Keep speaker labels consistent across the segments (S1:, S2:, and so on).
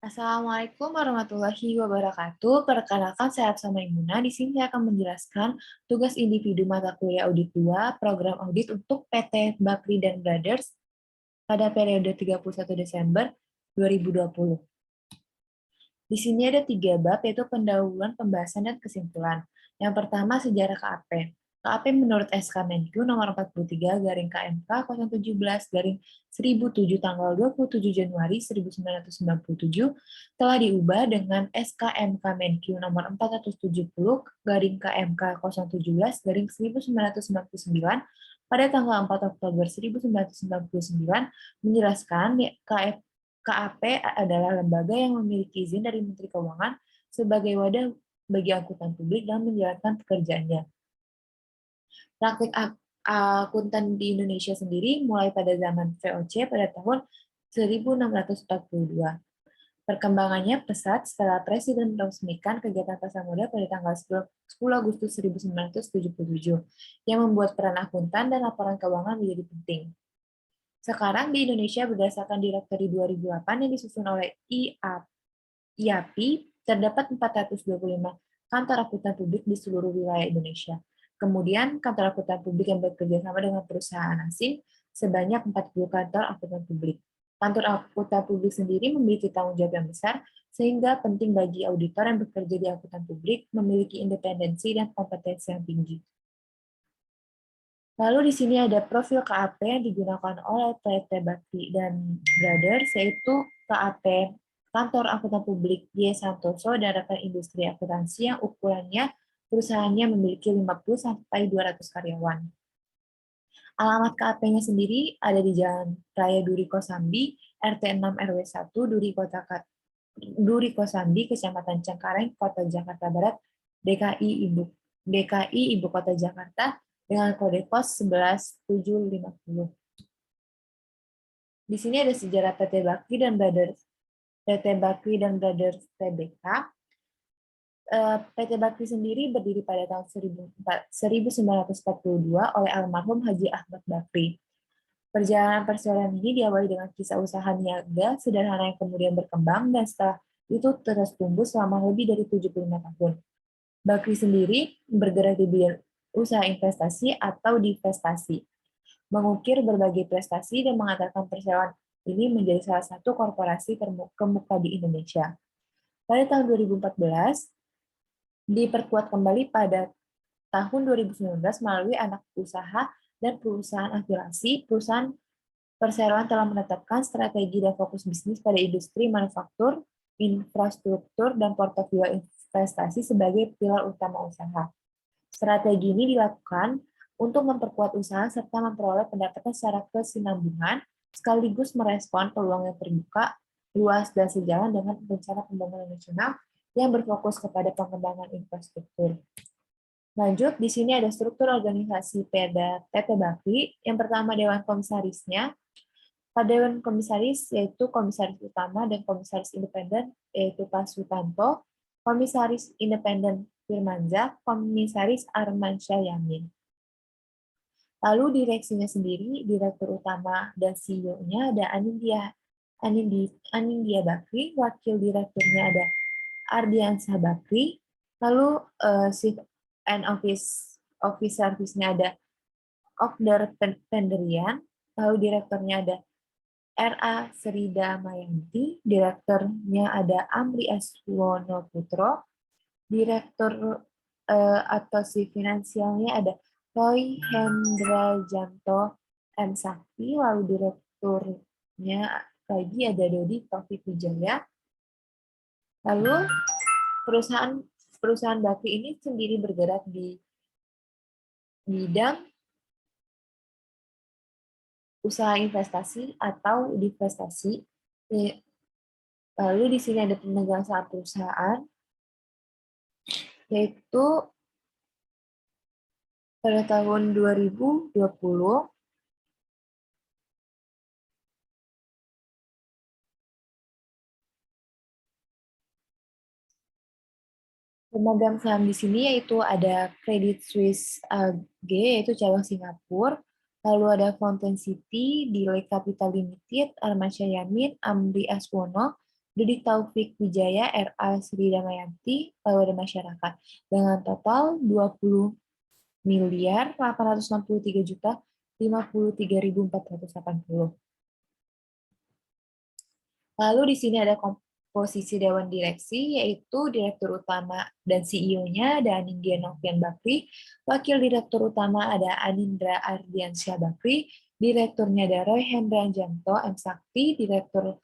S1: Assalamualaikum warahmatullahi wabarakatuh. Perkenalkan, saya Absama Imuna. Di sini saya akan menjelaskan tugas individu mata kuliah Audit 2, program audit untuk PT Bakri dan Brothers pada periode 31 Desember 2020. Di sini ada 3 bab, yaitu pendahuluan, pembahasan, dan kesimpulan. Yang pertama, sejarah KAP. KAP menurut SK Menkyu nomor 43 garing KMK 017 garing 1007 tanggal 27 Januari 1997 telah diubah dengan SK MK Menkyu nomor 470 garing KMK 017 garing 1999 pada tanggal 4 Oktober 1999 menjelaskan KAP adalah lembaga yang memiliki izin dari Menteri Keuangan sebagai wadah bagi akuntan publik dalam menjalankan pekerjaannya. Praktik akuntan di Indonesia sendiri mulai pada zaman VOC pada tahun 1642. Perkembangannya pesat setelah Presiden meresmikan kegiatan pasar modal pada tanggal 10 Agustus 1977, yang membuat peran akuntan dan laporan keuangan menjadi penting. Sekarang di Indonesia berdasarkan Direktori 2008 yang disusun oleh IAPI, terdapat 425 kantor akuntan publik di seluruh wilayah Indonesia. Kemudian, kantor akuntan publik yang bekerja sama dengan perusahaan asing sebanyak 40 kantor akuntan publik. Kantor akuntan publik sendiri memiliki tanggung jawab yang besar, sehingga penting bagi auditor yang bekerja di akuntan publik memiliki independensi dan kompetensi yang tinggi. Lalu di sini ada profil KAP yang digunakan oleh PT Bakti dan Brothers, yaitu KAP Kantor Akuntan Publik Y. Santoso dan rekan industri akuntansi yang ukurannya perusahaannya memiliki 50 sampai 200 karyawan. Alamat KAP-nya sendiri ada di Jalan Raya Duri Kosambi, RT 6 RW 1, Duri Kosambi, Kecamatan Cengkareng, Kota Jakarta Barat, DKI Ibu Kota Jakarta, dengan kode pos 11750. Di sini ada sejarah PT Bakri dan Brothers Tbk. PT Bakri sendiri berdiri pada tahun 1942 oleh almarhum Haji Ahmad Bakri. Perjalanan ini diawali dengan kisah usaha niaga sederhana yang kemudian berkembang dan setelah itu terus tumbuh selama lebih dari 75 tahun. Bakri sendiri bergerak di bidang usaha investasi atau divestasi, mengukir berbagai prestasi dan mengantarkan perseroan ini menjadi salah satu korporasi terkemuka di Indonesia. Pada tahun 2014, diperkuat kembali pada tahun 2019 melalui anak usaha dan perusahaan afiliasi. Perusahaan perseroan telah menetapkan strategi dan fokus bisnis pada industri manufaktur, infrastruktur, dan portofolio investasi sebagai pilar utama usaha. Strategi ini dilakukan untuk memperkuat usaha serta memperoleh pendapatan secara kesinambungan, sekaligus merespon peluang yang terbuka, luas, dan sejalan dengan rencana pembangunan nasional yang berfokus kepada pengembangan infrastruktur. Lanjut, di sini ada struktur organisasi PT Bakri. Yang pertama, Dewan Komisarisnya. Pada Dewan Komisaris, yaitu Komisaris Utama dan Komisaris Independen, yaitu Pak Sutanto, Komisaris Independen Firmansyah, Komisaris Armansyah Yamin. Lalu direksinya sendiri, Direktur Utama dan CEO-nya ada Anindya Bakri, Wakil Direkturnya ada Ardiansah Bakri, lalu Chief and Officer-nya ada Okdar Penderian, lalu Direkturnya ada R.A. Serida Mayanti, Direkturnya ada Amri Aswono Putro, Direktur atau si finansialnya ada Roy Hendra Janto M. Sakti, lalu direkturnya lagi ada Dodi Taufik Wijaya. Lalu perusahaan Bakri ini sendiri bergerak di bidang usaha investasi atau divestasi. Lalu di sini ada pemegang saham perusahaan, yaitu pada tahun 2020 pemegang saham di sini yaitu ada Credit Suisse AG, yaitu cabang Singapura, lalu ada Fountain City, Delay Capital Limited, Armansyah Yamin, Amri Aswono, Dudi Taufik Wijaya, RA Sri Damayanti, pada masyarakat dengan total 20.863.053.480. Lalu di sini ada komposisi Dewan Direksi, yaitu Direktur Utama dan CEO-nya ada Anindya Novian Bakri, Wakil Direktur Utama ada Anindra Ardiansyah Bakri, Direkturnya ada Roy Hendra Janto M. Sakti, Direktur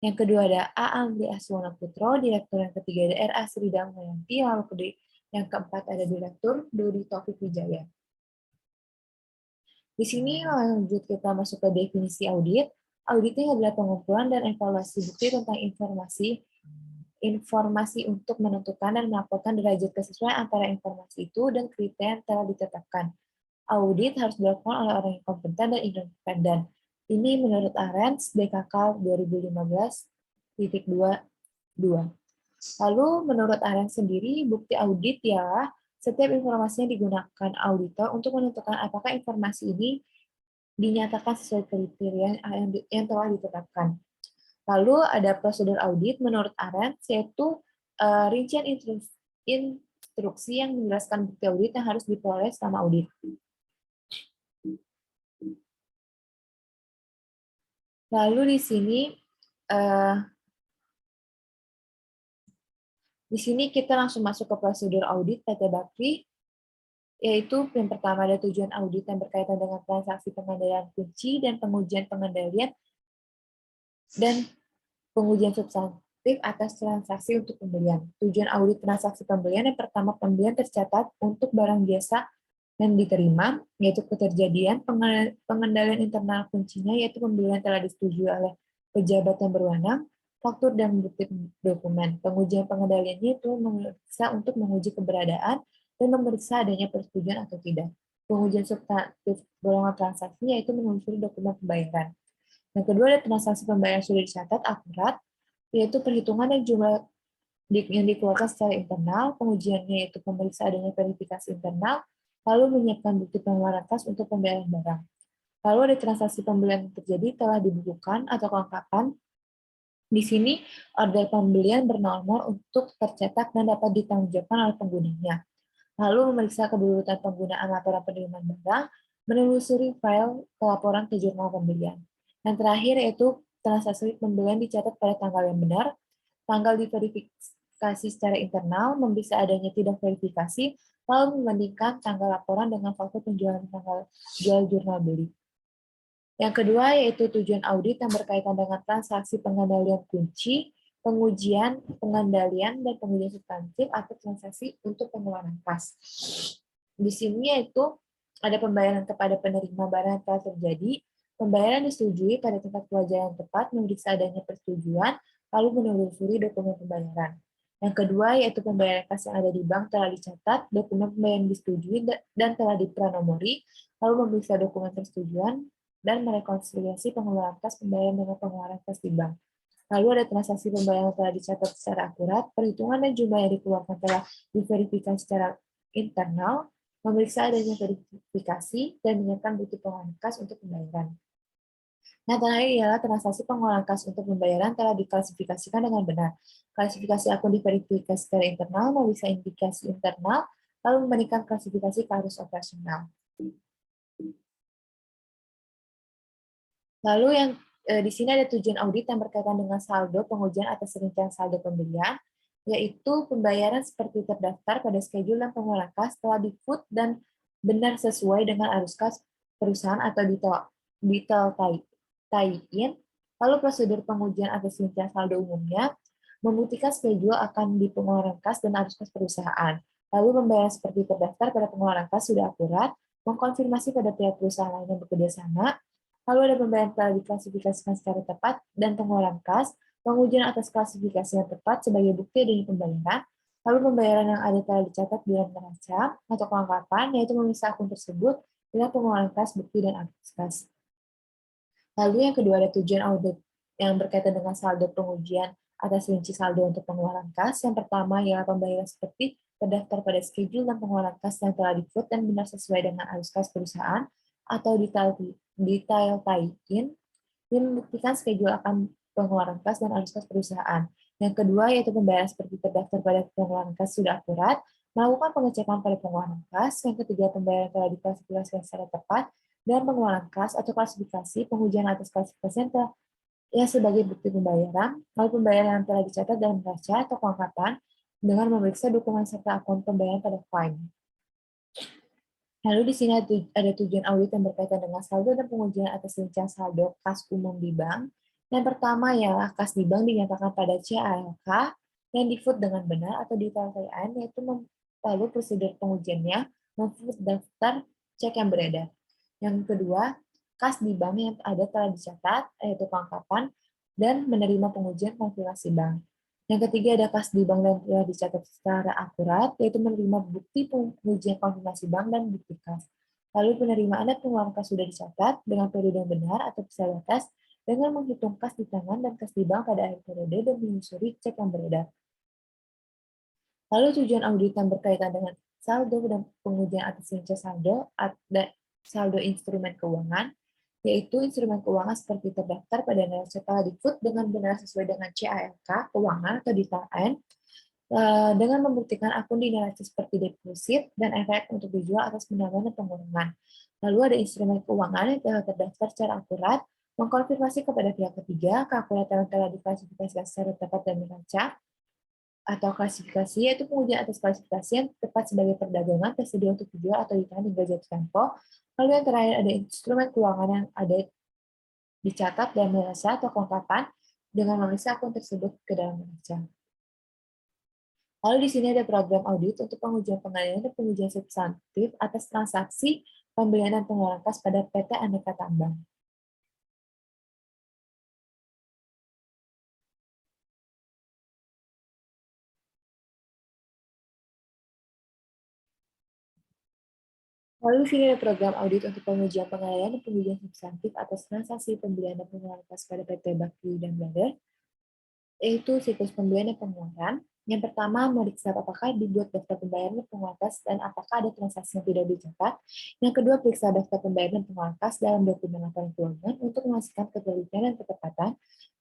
S1: yang kedua ada A. Amri Aswana Putro, Direktur yang ketiga ada R.A. Sri Damayanti, lalu yang keempat ada Direktur Dudi Taufik Wijaya. Di sini lanjut kita masuk ke definisi audit. Auditing adalah pengumpulan dan evaluasi bukti tentang informasi untuk menentukan dan melaporkan derajat kesesuaian antara informasi itu dan kriteria yang telah ditetapkan. Audit harus dilakukan oleh orang yang kompeten dan independen. Ini menurut Arens, BKK 2015.22. Lalu menurut Arens sendiri, bukti audit ialah setiap informasi yang digunakan auditor untuk menentukan apakah informasi ini dinyatakan sesuai kriteria yang telah ditetapkan. Lalu ada prosedur audit menurut Arens, yaitu rincian instruksi yang menjelaskan bukti audit yang harus diperoleh selama audit. Lalu di sini kita langsung masuk ke prosedur audit PT Bakri, yaitu yang pertama ada tujuan audit yang berkaitan dengan transaksi pengendalian kunci dan pengujian pengendalian dan pengujian substantif atas transaksi untuk pembelian. Tujuan audit transaksi pembelian yang pertama, pembelian tercatat untuk barang biasa yang diterima, yaitu keterjadian pengendalian internal kuncinya, yaitu pembelian telah disetujui oleh pejabat yang berwenang, faktur dan bukti dokumen. Pengujian pengendaliannya itu memeriksa untuk menguji keberadaan dan memeriksa adanya persetujuan atau tidak. Pengujian substantif golongan transaksi yaitu menelusuri dokumen pembayaran. Yang kedua ada transaksi pembayaran sudah dicatat akurat, yaitu perhitungan dan jumlah yang dikeluarkan secara internal. Pengujiannya yaitu pemeriksa adanya verifikasi internal, lalu menyiapkan bukti pengeluaran kas untuk pembayaran barang. Lalu ada transaksi pembelian yang terjadi telah dibukukan atau kelengkapan. Di sini order pembelian bernomor untuk tercetak dan dapat ditanggungjawabkan oleh penggunanya. Lalu memeriksa kedudukan penggunaan laporan penerimaan barang, menelusuri file pelaporan ke jurnal pembelian. Yang terakhir yaitu transaksi pembelian dicatat pada tanggal yang benar, tanggal diverifikasi secara internal, memeriksa adanya tidak verifikasi, lalu membandingkan tanggal laporan dengan fakta penjualan tanggal jual jurnal beli. Yang kedua yaitu tujuan audit yang berkaitan dengan transaksi pengendalian kunci, pengujian, pengendalian, dan pengujian substantif atau transaksi untuk pengeluaran kas. Di sini yaitu ada pembayaran kepada penerima barang yang telah terjadi, pembayaran disetujui pada tingkat kewajaran tepat, memeriksa adanya persetujuan, lalu menelusuri dokumen pembayaran. Yang kedua yaitu pembayaran kas yang ada di bank telah dicatat, dokumen pembayaran disetujui dan telah dipranomori, lalu memeriksa dokumen persetujuan, dan merekonsiliasi pengeluaran kas pembayaran dengan pengeluaran kas di bank. Lalu ada transaksi pembayaran yang telah dicatat secara akurat, perhitungan dan jumlah yang dikeluarkan telah diverifikasi secara internal, memeriksa adanya verifikasi, dan menyiapkan bukti pengeluaran kas untuk pembayaran. Nah, terakhir ialah transaksi pengeluaran kas untuk pembayaran telah diklasifikasikan dengan benar. Klasifikasi akun diverifikasi secara internal, memeriksa indikasi internal, lalu membandingkan klasifikasi ke arus operasional. Lalu yang di sini ada tujuan audit yang berkaitan dengan saldo pengujian atas rincian saldo pembelian, yaitu pembayaran seperti terdaftar pada schedule dan pengeluaran kas telah di-foot dan benar sesuai dengan arus kas perusahaan atau detail tie-in. Lalu prosedur pengujian atas rincian saldo umumnya, membuktikan schedule akan di pengeluaran kas dan arus kas perusahaan. Lalu pembayaran seperti terdaftar pada pengeluaran kas sudah akurat, mengkonfirmasi pada pihak perusahaan lain yang bekerja sama. Lalu ada pembayaran telah diklasifikasikan secara tepat dan pengeluaran kas, pengujian atas klasifikasi yang tepat sebagai bukti adanya pembayaran, lalu pembayaran yang ada telah dicatat dalam neraca atau kelengkapan, yaitu memisah akun tersebut dengan pengeluaran kas, bukti, dan arus kas. Lalu yang kedua ada tujuan audit yang berkaitan dengan saldo pengujian atas rinci saldo untuk pengeluaran kas. Yang pertama ialah pembayaran seperti terdaftar pada schedule dan pengeluaran kas yang telah di-foot dan benar sesuai dengan arus kas perusahaan atau detail tie-in yang membuktikan schedule akan pengeluaran kas dan arus kas perusahaan. Yang kedua yaitu pembayaran seperti terdaftar pada pengeluaran kas sudah akurat, melakukan pengecekan pada pengeluaran kas. Yang ketiga, pembayaran telah diklasifikasikan secara tepat, dan pengeluaran kas atau klasifikasi, pengujian atas klasifikasi yang telah sebagai bukti pembayaran, lalu pembayaran yang telah dicatat dalam neraca atau kelengkapan dengan memeriksa dokumen serta akun pembayaran pada fine. Lalu di sini ada tujuan audit yang berkaitan dengan saldo dan pengujian atas rincian saldo kas umum di bank. Yang pertama ialah kas di bank dinyatakan pada CALK yang di-foot dengan benar atau detail kekayaan, yaitu lalu prosedur pengujiannya memfoot daftar cek yang beredar. Yang kedua, kas di bank yang ada telah dicatat, yaitu kelengkapan, dan menerima pengujian konfirmasi bank. Yang ketiga, ada kas di bank yang telah dicatat secara akurat, yaitu menerima bukti pengujian konfirmasi bank dan bukti kas. Lalu penerimaan dan pengeluaran kas sudah dicatat dengan periode yang benar atau bisa batas dengan menghitung kas di tangan dan kas di bank pada akhir periode dan menyusuri cek yang beredar. Lalu tujuan audit yang berkaitan dengan saldo dan pengujian atas rincian saldo dan saldo instrumen keuangan, yaitu instrumen keuangan seperti terdaftar pada neraca telah di-foot dengan benar sesuai dengan CALK keuangan atau detail N, dengan membuktikan akun di neraca seperti deposit dan efek untuk dijual atas penambahan dan pengurangan. Lalu ada instrumen keuangan yang telah terdaftar secara akurat, mengkonfirmasi kepada pihak ketiga keakuratan yang telah diklasifikasikan secara tepat dan neraca, atau klasifikasi, yaitu pengujian atas klasifikasi yang tepat sebagai perdagangan, tersedia untuk dijual atau ditahan hingga jatuh tempo. Lalu yang terakhir ada instrumen keuangan yang ada dicatat dalam neraca atau kelengkapan dengan memeriksa akun tersebut ke dalam neraca. Lalu di sini ada program audit untuk pengujian pengalihan dan pengujian substantif atas transaksi pembelian dan pengeluaran kas pada PT Aneka Tambang. Lalu di sini ada program audit untuk pengujian pengalihan dan pengujian substantif atas transaksi pembelian dan pengeluaran kas pada PT Bakti dan Brother, yaitu siklus pembelian dan pengeluaran. Yang pertama, meriksa apakah dibuat daftar pembayaran dan pengeluaran kas dan apakah ada transaksi yang tidak dicatat. Yang kedua, periksa daftar pembayaran dan pengeluaran kas dalam dokumen laporan keuangan untuk memastikan ketelitian dan ketepatan.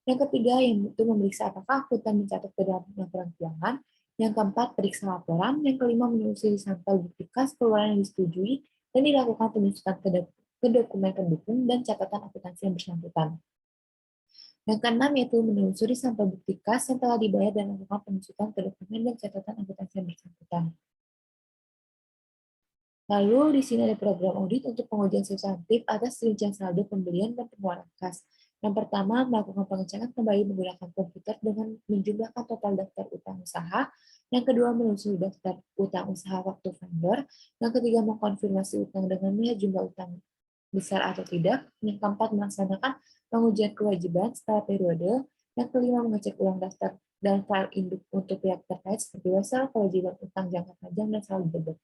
S1: Yang ketiga, yaitu memeriksa apakah akuntan mencatat ke dalam laporan keuangan. Yang keempat, periksa laporan. Yang kelima, menelusuri sampel bukti kas keluaran yang disetujui dan dilakukan penyusutan ke dokumen pendukung dan catatan akuntansi yang bersangkutan. Yang keenam yaitu menelusuri sampel bukti kas yang telah dibayar dan melakukan penyusutan ke dokumen dan catatan akuntansi yang bersangkutan. Lalu di sini ada program audit untuk pengujian substantif atas rincian saldo pembelian dan pengeluaran kas. Yang pertama, melakukan pengecekan kembali menggunakan komputer dengan menjumlahkan total daftar utang usaha. Yang kedua, menelusuri daftar utang usaha waktu vendor. Yang ketiga, mengkonfirmasi utang dengan melihat jumlah utang besar atau tidak. Yang keempat, melaksanakan pengujian kewajiban setelah periode. Yang kelima, mengecek ulang daftar dan file induk untuk pihak terkait seperti wesel, kewajiban utang jangka panjang, dan saldo debit.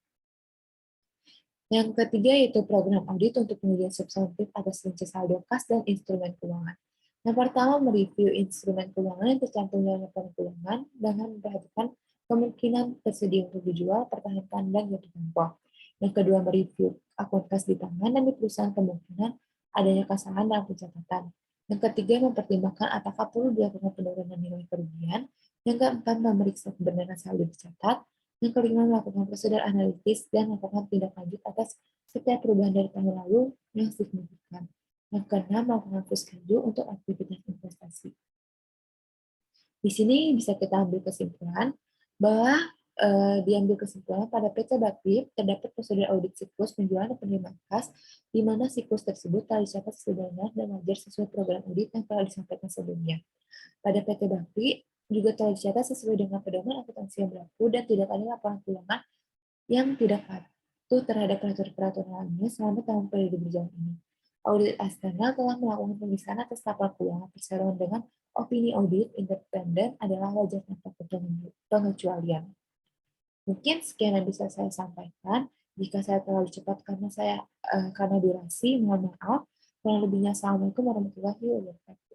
S1: Yang ketiga yaitu program audit untuk pengujian substantif atas rincian saldo kas dan instrumen keuangan. Yang pertama, mereview instrumen keuangan yang tercantum dalam laporan keuangan dengan memperhatikan kemungkinan tersedia untuk dijual, pertahankan, dan jatuh tempo. Yang kedua, mereview akun kas di tangan dan di perusahaan kemungkinan adanya kesalahan dalam pencatatan. Yang ketiga, mempertimbangkan apakah perlu dilakukan penurunan nilai kerugian. Yang keempat, memeriksa kebenaran saldo dicatat. Yang kelima, melakukan prosedur analitis dan melakukan tindak lanjut atas setiap perubahan dari tahun lalu yang signifikan. Yang keenam, melakukan full schedule untuk aktivitas investasi. Di sini bisa kita ambil kesimpulan bahwa diambil kesimpulan pada PT Bakti terdapat prosedur audit siklus penjualan dan penerimaan kas, di mana siklus tersebut telah dicatat sebenarnya dan wajar sesuai program audit yang telah disampaikan sebelumnya. Pada PT Bakti juga telah dicatat sesuai dengan pedoman akuntansi yang berlaku dan tidak ada laporan keuangan yang tidak patuh terhadap peraturan-peraturan lainnya selama tahun periode berjalan ini. Audit eksternal telah melakukan pemeriksaan atas laporan keuangan perseroan dengan opini audit independen adalah wajar tanpa pengecualian. Mungkin sekian yang bisa saya sampaikan. Jika saya terlalu cepat karena durasi, mohon maaf. Kurang lebihnya, Assalamualaikum warahmatullahi wabarakatuh.